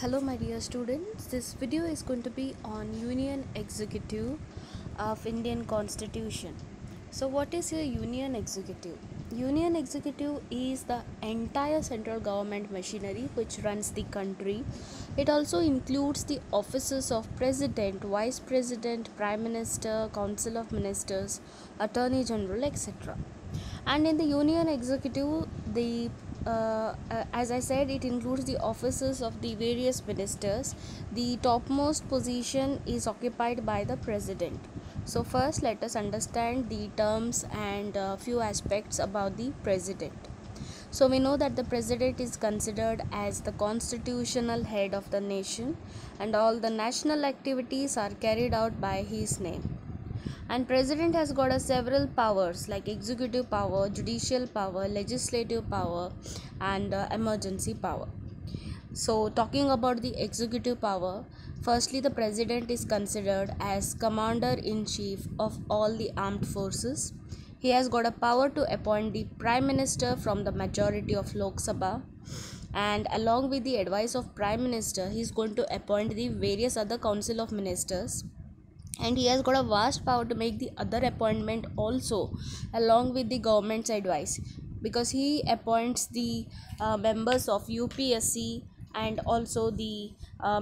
Hello my dear students, this video is going to be on Union Executive of Indian Constitution. So what is a Union Executive? Union Executive is the entire central government machinery which runs the country. It also includes the offices of President, Vice President, Prime Minister, Council of Ministers, Attorney General, etc. And in the Union Executive, as I said, it includes the offices of the various ministers. The topmost position is occupied by the president. So first let us understand the terms and few aspects about the president. So we know that the president is considered as the constitutional head of the nation, and all the national activities are carried out by his name. And president has got a several powers like executive power, judicial power, legislative power, and emergency power. So talking about the executive power, firstly the president is considered as commander in chief of all the armed forces. He has got a power to appoint the prime minister from the majority of Lok Sabha, and along with the advice of prime minister he is going to appoint the various other council of ministers, and he has got a vast power to make the other appointment also along with the government's advice, because he appoints the members of UPSC and also the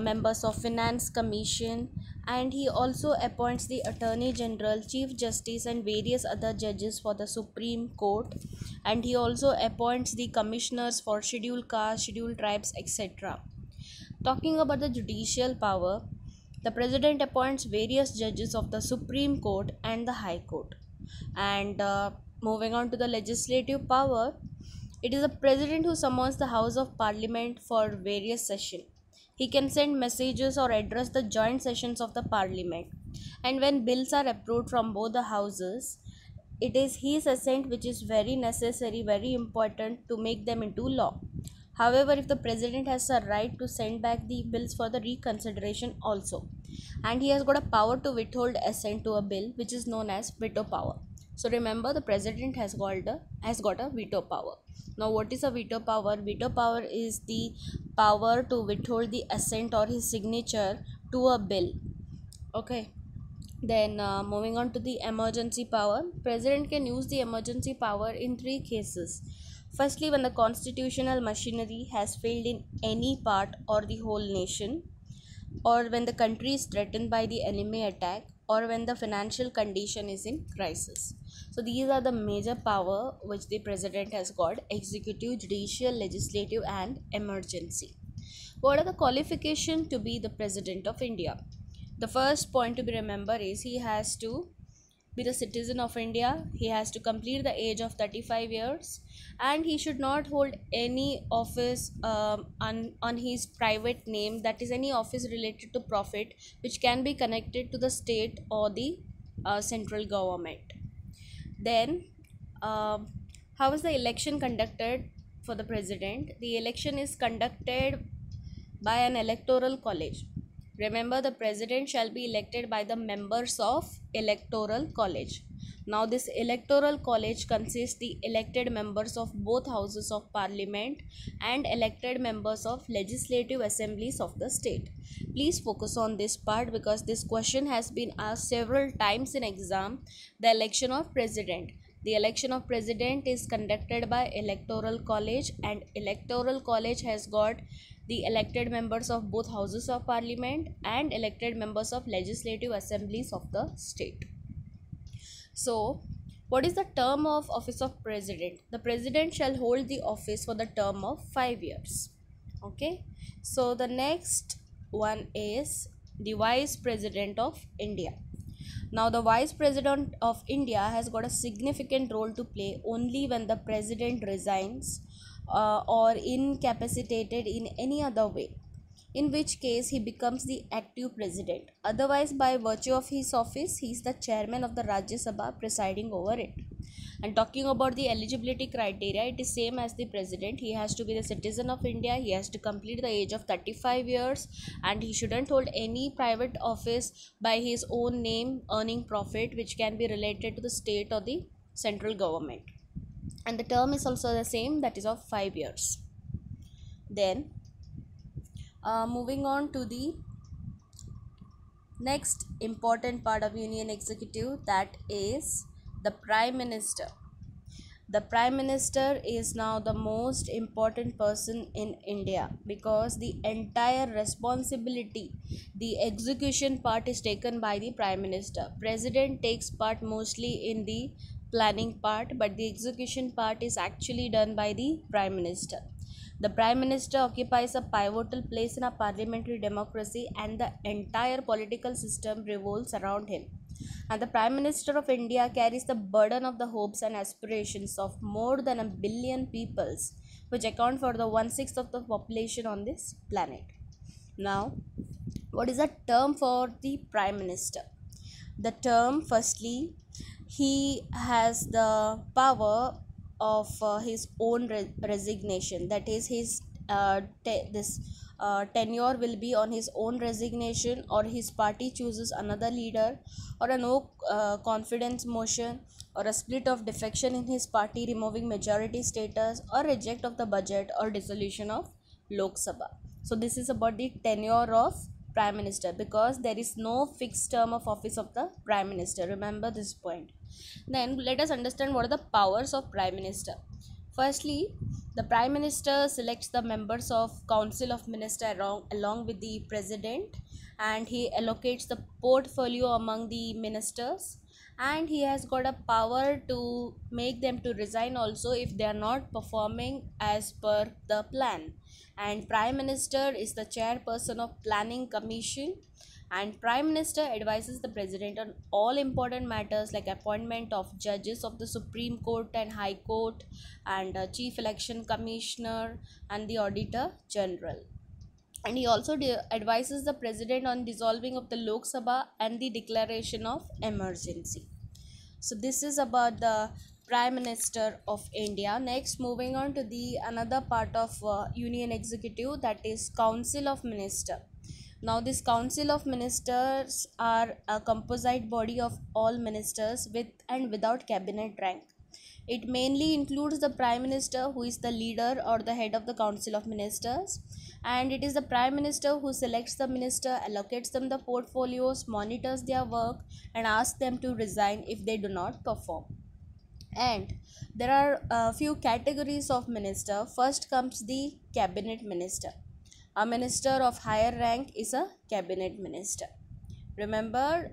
members of finance commission, and he also appoints the attorney general, chief justice, and various other judges for the Supreme Court, and he also appoints the commissioners for scheduled castes, scheduled tribes, etc. Talking about the judicial power, the president appoints various judges of the Supreme Court and the High Court. And moving on to the legislative power, it is the president who summons the House of Parliament for various sessions. He can send messages or address the joint sessions of the Parliament. And when bills are approved from both the houses, it is his assent which is very necessary, very important to make them into law. However, if the president has a right to send back the bills for the reconsideration also, and he has got a power to withhold assent to a bill which is known as veto power. So remember, the president has got a veto power. Now what is a veto power? Veto power is the power to withhold the assent or his signature to a bill. Okay. Then moving on to the emergency power, president can use the emergency power in three cases. Firstly, when the constitutional machinery has failed in any part or the whole nation, or when the country is threatened by the enemy attack, or when the financial condition is in crisis. So these are the major power which the president has got: executive, judicial, legislative, and emergency. What are the qualifications to be the president of India? The first point to be remembered is he has to be the citizen of India. He has to complete the age of 35 years, and he should not hold any office on his private name, that is any office related to profit which can be connected to the state or the central government. Then how is the election conducted for the president? The election is conducted by an electoral college. Remember, the president shall be elected by the members of electoral college. Now this electoral college consists the elected members of both houses of parliament and elected members of legislative assemblies of the state. Please focus on this part because this question has been asked several times in exam. The election of president. The election of president is conducted by electoral college, and electoral college has got the elected members of both houses of parliament and elected members of legislative assemblies of the state. So what is the term of office of president? The president shall hold the office for the term of 5 years. Okay, so the next one is the vice president of India. Now the vice president of India has got a significant role to play only when the president resigns or incapacitated in any other way, in which case he becomes the active president. Otherwise, by virtue of his office, he is the chairman of the Rajya Sabha presiding over it. And talking about the eligibility criteria, it is same as the president. He has to be the citizen of India, he has to complete the age of 35 years, and he shouldn't hold any private office by his own name earning profit which can be related to the state or the central government. And the term is also the same, that is of 5 years. Then Moving on to the next important part of Union Executive, that is the Prime Minister. The Prime Minister is now the most important person in India because the entire responsibility, the execution part is taken by the Prime Minister. President takes part mostly in the planning part, but the execution part is actually done by the Prime Minister. The Prime Minister occupies a pivotal place in a parliamentary democracy, and the entire political system revolves around him. And the Prime Minister of India carries the burden of the hopes and aspirations of more than a billion peoples, which account for the one-sixth of the population on this planet. Now, what is the term for the Prime Minister? The term, firstly, he has the power of his own resignation. That is, his tenure will be on his own resignation, or his party chooses another leader, or a no confidence motion, or a split of defection in his party, removing majority status, or reject of the budget, or dissolution of Lok Sabha. So this is about the tenure of Prime Minister, because there is no fixed term of office of the Prime Minister. Remember this point. Then let us understand what are the powers of Prime Minister. Firstly, the Prime Minister selects the members of Council of Ministers along with the President, and he allocates the portfolio among the ministers, and he has got a power to make them to resign also if they are not performing as per the plan. And Prime Minister is the chairperson of Planning Commission, and Prime Minister advises the President on all important matters like appointment of judges of the Supreme Court and High Court, and Chief Election Commissioner, and the Auditor General. And he also advises the President on dissolving of the Lok Sabha and the declaration of emergency. So this is about the Prime Minister of India. Next, moving on to the another part of Union Executive, that is Council of Minister. Now this Council of Ministers are a composite body of all ministers with and without cabinet rank. It mainly includes the Prime Minister, who is the leader or the head of the Council of Ministers, and it is the Prime Minister who selects the minister, allocates them the portfolios, monitors their work, and asks them to resign if they do not perform. And there are a few categories of minister. First comes the Cabinet Minister. A minister of higher rank is a cabinet minister. Remember,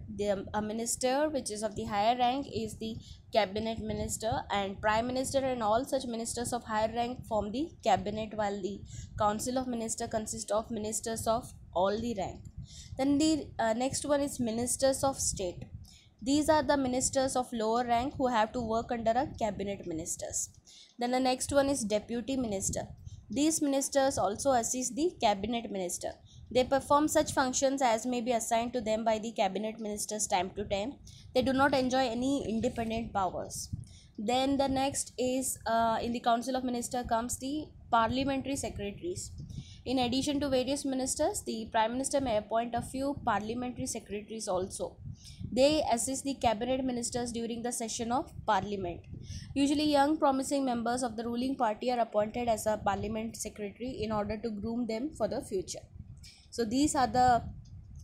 a minister which is of the higher rank is the cabinet minister, and Prime Minister and all such ministers of higher rank form the cabinet, while the Council of Ministers consists of ministers of all the rank. Then the next one is Ministers of State. These are the ministers of lower rank who have to work under a cabinet ministers. Then the next one is Deputy Minister. These ministers also assist the cabinet minister. They perform such functions as may be assigned to them by the cabinet ministers time to time. They do not enjoy any independent powers. Then the next is in the Council of Ministers comes the parliamentary secretaries. In addition to various ministers, the Prime Minister may appoint a few parliamentary secretaries also. They assist the cabinet ministers during the session of parliament. Usually young promising members of the ruling party are appointed as a parliament secretary in order to groom them for the future. So these are the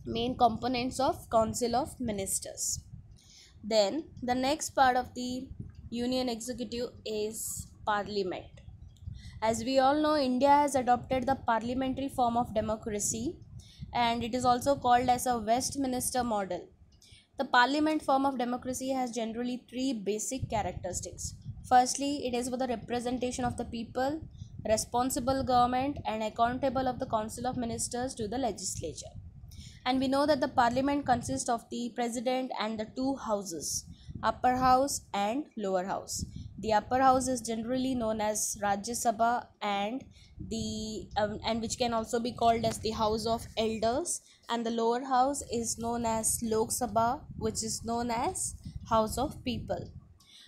main components of Council of Ministers. Then the next part of the Union Executive is Parliament. As we all know, India has adopted the parliamentary form of democracy, and it is also called as a Westminster model. The parliament form of democracy has generally three basic characteristics. Firstly, it is for the representation of the people, responsible government, and accountable of the Council of Ministers to the legislature. And we know that the parliament consists of the president and the two houses, upper house and lower house. The upper house is generally known as Rajya Sabha, and which can also be called as the House of Elders, and the lower house is known as Lok Sabha, which is known as House of People.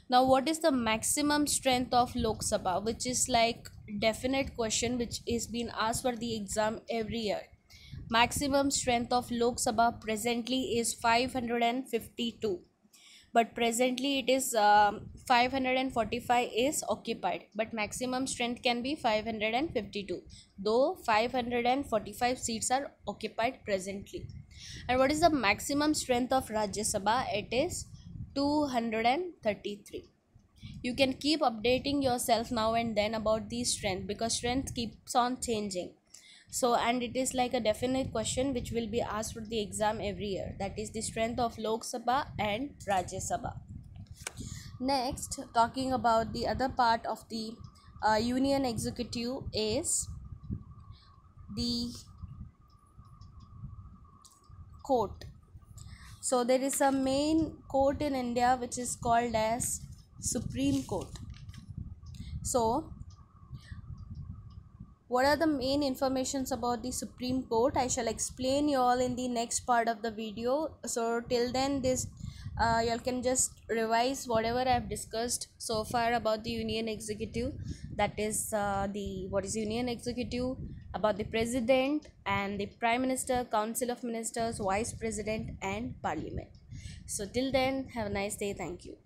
Now, what is the maximum strength of Lok Sabha, which is like definite question which is being asked for the exam every year. Maximum strength of Lok Sabha presently is 552. but presently it is 545 is occupied, but maximum strength can be 552, though 545 seats are occupied presently. And what is the maximum strength of Rajya Sabha? It is 233. You can keep updating yourself now and then about the strength, because strength keeps on changing. So, and it is like a definite question which will be asked for the exam every year, that is the strength of Lok Sabha and Rajya Sabha. Next, talking about the other part of the union executive is the court. So there is a main court in India which is called as Supreme Court. So what are the main informations about the Supreme Court? I shall explain you all in the next part of the video. So till then, this you all can just revise whatever I have discussed so far about the Union Executive. That is the what is Union Executive, about the President and the Prime Minister, Council of Ministers, Vice President and Parliament. So till then, have a nice day. Thank you.